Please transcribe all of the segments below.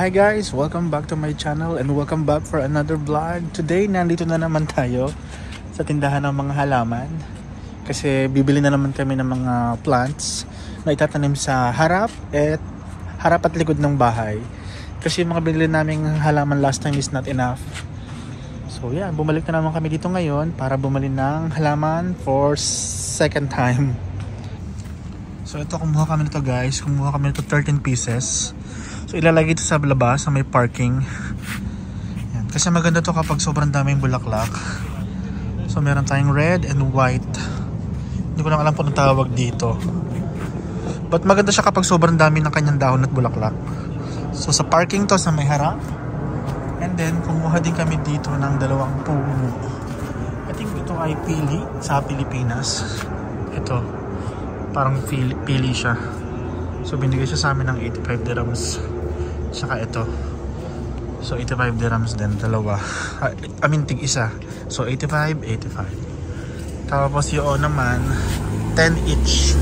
Hi guys! Welcome back to my channel and welcome back for another vlog. Today, nandito na naman tayo sa tindahan ng mga halaman kasi bibili na naman kami ng mga plants na itatanim sa harap at likod ng bahay kasi yung mga binili naming halaman last time is not enough. So yeah, bumalik na naman kami dito ngayon para bumili ng halaman for second time. So ito, kumuha kami nito guys, kumuha kami nito 13 pieces. So ilalagay ito sa labas, sa may parking. Yan. Kasi maganda to kapag sobrang daming bulaklak. So meron tayong red and white. Hindi ko lang alam kung anong tawag dito. But maganda siya kapag sobrang dami ng kanyang dahon at bulaklak. So sa parking to, sa may harap. And then kumuha din kami dito ng dalawang puno. I think ito ay pili sa Pilipinas. Ito, parang pili siya. So binigay siya sa amin ng 85 dirhams. Saka ito. So 85 dirhams din, dalawa. I mean tig isa. So 85. Tapos yun naman 10 each.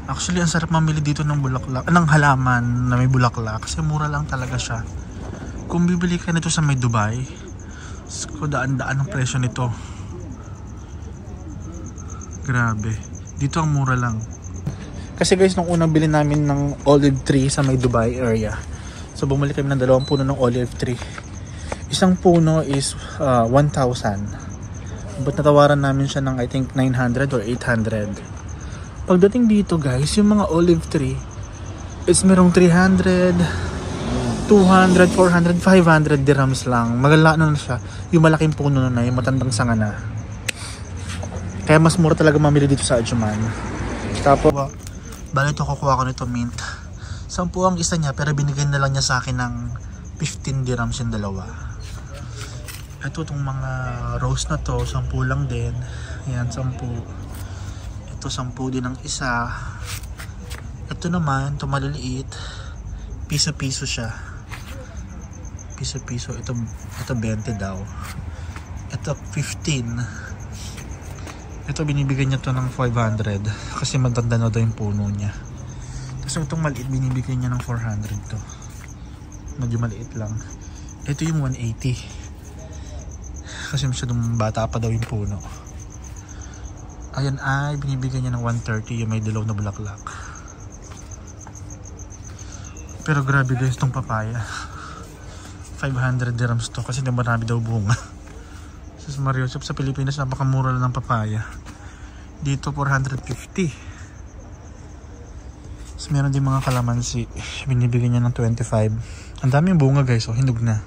Actually ang sarap mamili dito ng bulaklak, ng halaman na may bulaklak kasi mura lang talaga siya. Kung bibili ka nito sa may Dubai, daan-daan ang presyo nito. Grabe. Dito ang mura lang. Kasi guys, nung unang bilhin namin ng olive tree sa may Dubai area. So bumili kami ng dalawang puno ng olive tree. Isang puno is 1,000. But natawaran namin siya ng I think 900 or 800. Pagdating dito guys, yung mga olive tree is merong 300, 200, 400, 500 dirhams lang. Magala na siya. Yung malaking puno na, yung matandang sanga na. Kaya mas mura talaga mamili dito sa Ajman. Tapos, bali ito kukuha ko nito mint. 10 ang isa niya pero binigay na lang niya sa akin ng 15 dirhams yung dalawa. Ito itong mga rose na to, 10 lang din. Ayan, 10. Ito 10 din ang isa. Ito naman, ito maliliit. Piso-piso siya. Piso-piso. Ito 20 daw. Ito 15. Ito binibigyan niya to ng 500 kasi matanda na daw yung puno niya. Tapos itong maliit binibigyan niya ng 400 to. Medyo maliit lang. Ito yung 180 kasi masyadong bata pa daw yung puno. Ayan ay binibigyan niya ng 130 yung may dilaw na bulaklak. Pero grabe guys itong papaya. 500 dirhams to kasi marami daw bunga. Sa Mario Shop sa Pilipinas napakamura lang ng papaya. Dito 450. So meron din mga kalamansi. Binibigyan niya ng 25. Ang daming bunga guys, oh, hinog na.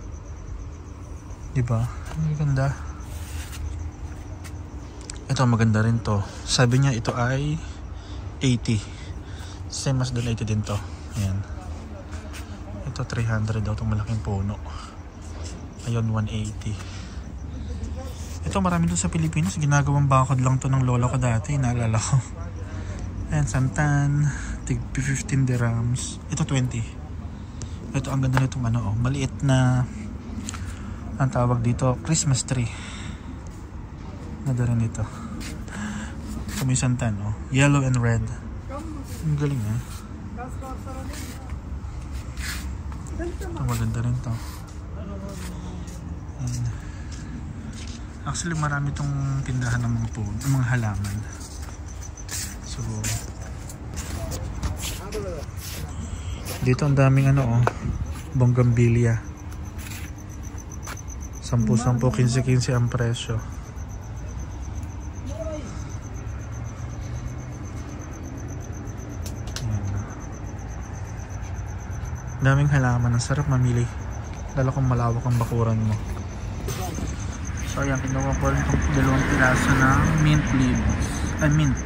'Di ba? Ang ganda. Ito maganda rin to. Sabi niya ito ay 80. Same as doon 80 din to. Ayan. Ito 300 daw itong malaking puno. Ayun 180. Ito marami doon sa Pilipinas, ginagawang bakod lang to ng lola ko dati, naalala ko. Ayan, santan, tig 15 dirhams. Ito 20. Ito ang ganda nitong ano, oh, maliit na, ang tawag dito, Christmas tree. Ganda rin ito. Ito may santan, oh, yellow and red. Ang galing eh. Ito maganda rin to. Ayan. Actually marami itong tindahan ng mga puno, ng mga halaman. So dito ang daming ano, oh, bonggambilya. 10, 15 ang presyo. Daming halaman, ang sarap mamili. Lalo kung malawak ang bakuran mo. So ayan, kinuha ko rin itong 2 piraso ng mint leaves. Ay, mint.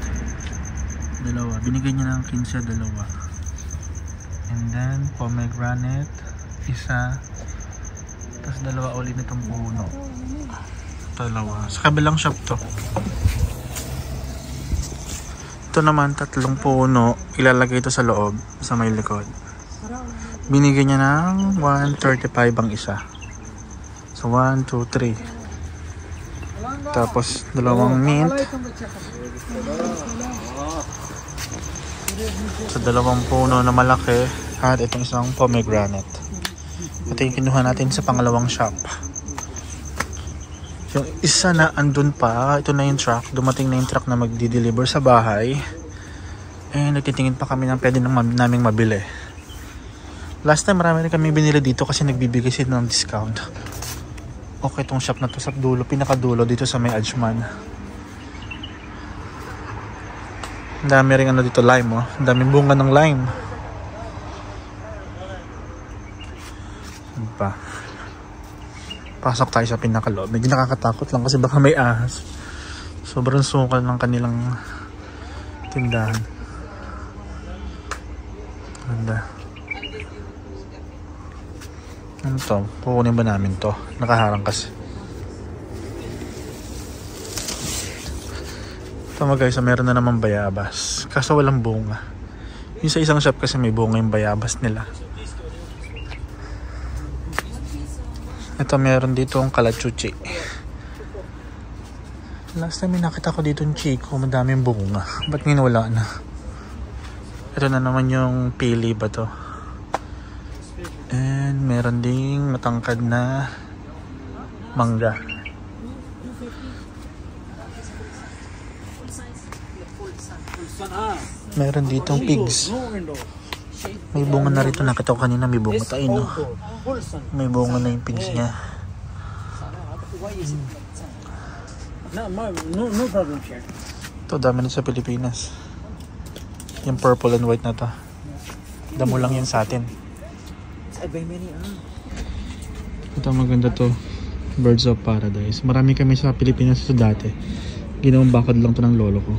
Dalawa. Binigay niya ng 15, dalawa. And then, pomegranate. Isa. Tapos dalawa ulit nitong puno. Dalawa. Sa kabilang shop to. Ito naman, 3 puno. Ilalagay ito sa loob. Sa may likod. Binigay niya ng 135 ang isa. So 1, 2, 3. Tapos 2 mint. Sa dalawang puno na malaki at itong isang pomegranate. Ito yung kinuha natin sa pangalawang shop. Yung isa na andun pa, ito na yung truck. Dumating na yung truck na magdi-deliver sa bahay. Nagtitingin pa kami ng pwede naming mabili. Last time marami rin kami binili dito kasi nagbibigay sila ng discount. Okay itong shop na to sa dulo, pinakadulo dito sa may Ajman. Ang dami rin ano dito, lime oh. Ang daming bunga ng lime. Ano pa? Pasok tayo sa pinakaloob. Medyo nakakatakot lang kasi baka may ahas. Sobrang sukal ng kanilang tindahan. Ganda. Ano to? Pukunin ba namin to? Nakaharang kasi. Tama guys, meron na naman bayabas. Kaso walang bunga. Yung sa isang shop kasi may bunga yung bayabas nila. Ito meron dito ang kalachuchi. Last time nakita ko dito yung Chico, madaming bunga. Ba't ngayon wala na? Ito na naman yung pili ba to? And meron ding matangkad na mangga. Meron ditong pigs. May bunga na rito. Nakita ko kanina may bunga tayo, no? May bunga na yung pigs niya. No problem, sir. Ito, dami na sa Pilipinas. Yung purple and white na to. Damo lang yan sa atin. Ito maganda to. Birds of Paradise. Marami kami sa Pilipinas sa dati. Ginawang bakod lang to ng lolo ko.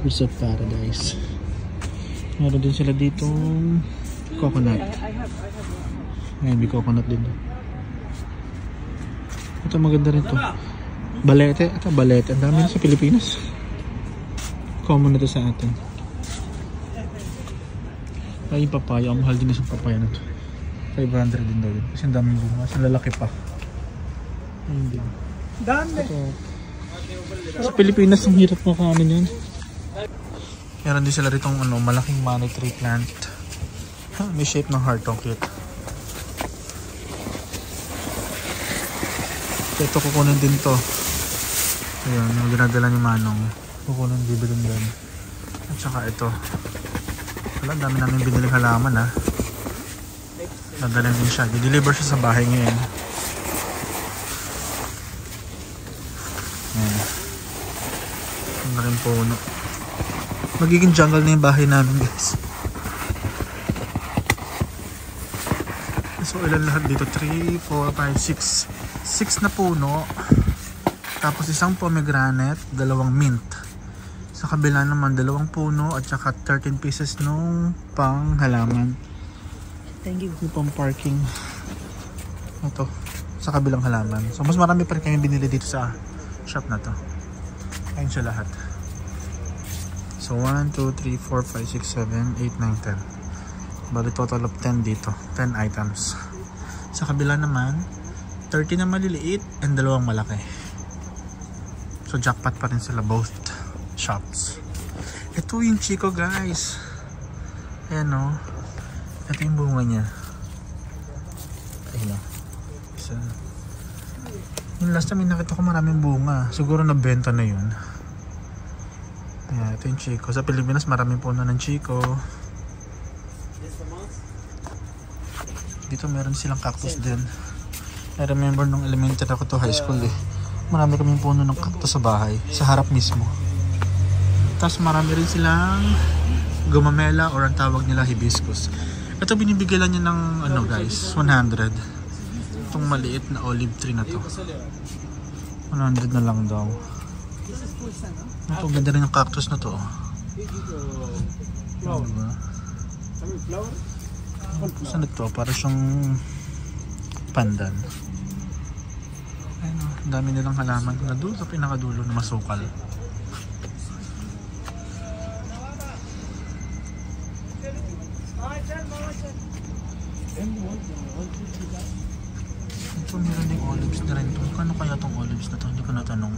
Birds of Paradise. Meron din sila dito coconut. Ayan, may coconut din. Ito maganda rin to. Balete. Ito balete. Ang dami na sa Pilipinas. Common na to sa atin. Ay, yung papaya. Ang mahal din isang papaya na to. 500 din daw yun. Kasi ang daming bunga. Kasi lalaki pa. Ayun din. Ito. Sa Pilipinas, ang hirap makaano yan. Meron din sila ritong malaking money tree plant. May shape ng heart. Ang cute. Ito kukunin din to. Ayan, yung ginadala ni Manong. Kukunin, bibilin din. At saka ito. Wala, dami namin biniling halaman ha. Dadalhin din siya. Di-deliver siya sa bahay ngayon. Ayan. Ang laking puno. Magiging jungle na yung bahay namin guys. So ilan lahat dito? 3, 4, 5, 6 na puno. Tapos isang pomegranate, 2 mint. Sa kabila naman 2 puno at saka 13 pieces nung pang halaman. Thank you. Yung pang parking. Ito, sa kabilang halaman. So mas marami pa rin kami binili dito sa shop na to. Ayun siya lahat. So 1, 2, 3, 4, 5, 6, 7, 8, 9, 10. Bali total of 10 dito. 10 items. Sa kabila naman 30 na maliliit and 2 malaki. So jackpot pa rin sila both shops. Ito yung Chico guys. Ayan o. Ito yung bunga niya. Ayun o. So, yung last time nakita ko maraming bunga. Siguro nabenta na yun. Ayan, ito yung Chico. Sa Pilipinas maraming puno ng Chico. Dito meron silang cactus din. I remember nung elementary ako to high school eh. Marami kaming puno ng cactus sa bahay. Sa harap mismo. Tapos marami rin silang gumamela or ang tawag nila hibiscus. Ito binibigay lang niya ng ano guys, 100. Itong maliit na olive tree na to. 100 na lang daw. Ito ganda rin yung cactus na to. Diba? Saan ito? Para siyang pandan. Ayun o, ang dami nilang halaman na doon sa pinakadulo na masukal. Ito meron din olives na rin ito. Kano kaya itong olives na ito? Hindi ko natanong.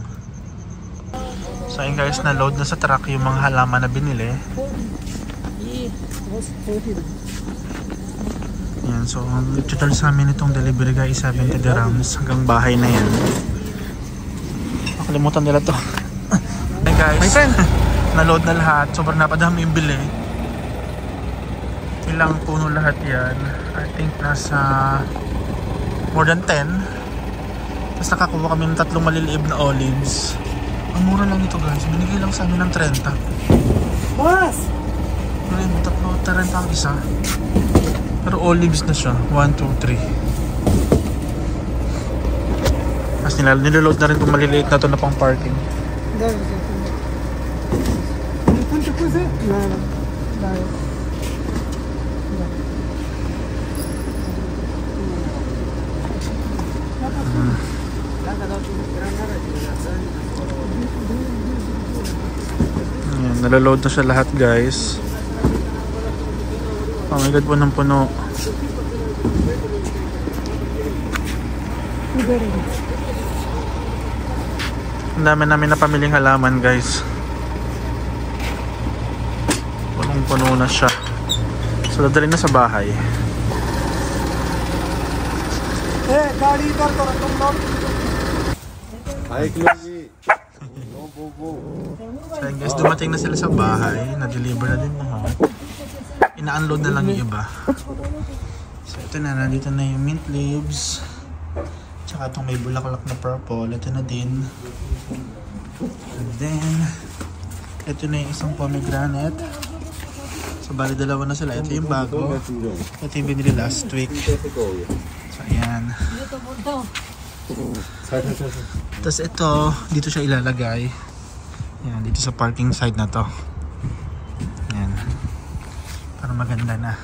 So ayun guys, na-load na sa truck yung mga halaman na binili. Yan, so ang total sa amin itong delivery guys, 70 dirhams hanggang bahay na yan. Nakalimutan nila to. Hey guys, my friend, na-load na lahat. Sobrang napadami yung bili. Ilang puno lahat yan. I think nasa more than 10. Tapos nakakuha kami ng 3 maliliib na olives. Ang mura lang ito guys. Binigay lang sa amin ng 30. Boss! 30 ang isa. Pero olives na siya. 1, 2, 3. Tapos nilaload na rin itong maliliit na ito na pang parking. Ayan, nalaload na siya lahat guys. Oh my god, punong puno. Ang dami namin na pamiling halaman guys. Punong puno na siya. So dadalhin na sa bahay. गाड़ी इधर तो तुम लोग So yun guys, dumating na sila sa bahay. Na-deliver na din lahat. Ina-unload na lang yung iba. So ito na, nandito na yung mint leaves. Tsaka itong may bulaklak na purple. Ito na din. And then ito na yung isang pomegranate. So bali dalawa na sila. Ito yung bago. Ito yung binili last week. So ayan. Tapos ito, dito siya ilalagay. Ayan, dito sa parking side na to. Ayan. Para maganda na.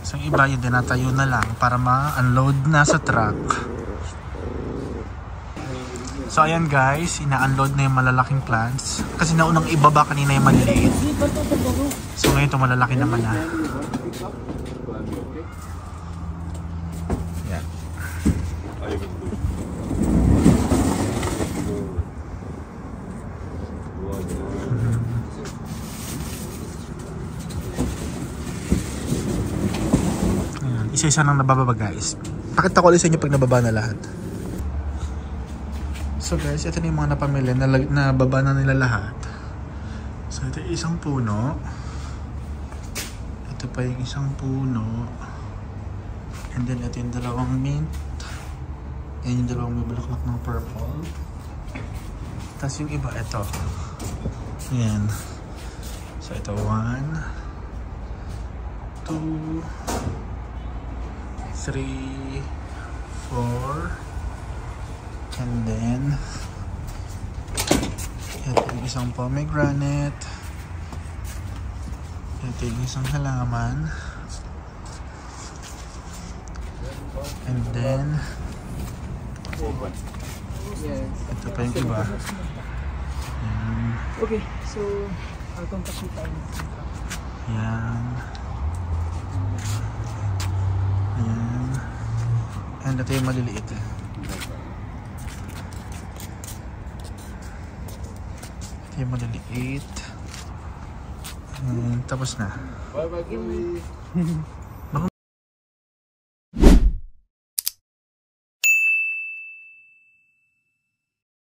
So yung iba yun, dinatayo na lang para ma-unload na sa truck. So ayan guys, ina-unload na yung malalaking plants. Kasi naunang ibaba kanina yung maliliit. So ngayon ito malalaki naman na. Ayan. Ayan. Isa-isa nang nabababa guys. Pakita ko ulit sa inyo pag nababa na lahat. So guys, ito na yung mga napamili na baba na nila lahat. So ito yung isang puno. Ito pa yung isang puno. And then ito yung dalawang mint. And yung dalawang may bulaklak ng purple. Tapos yung iba, ito. Ayan. So ito 1, 2, 3, 4. And then ito yung isang pomegranate. Ito yung isang halaman. And then ito pa yung iba. Ayan. Okay, so I'll contact you tayo. Ayan. Ayan. And ito yung maliliit. Ito yung maliliit. Tapos na. Bye bye.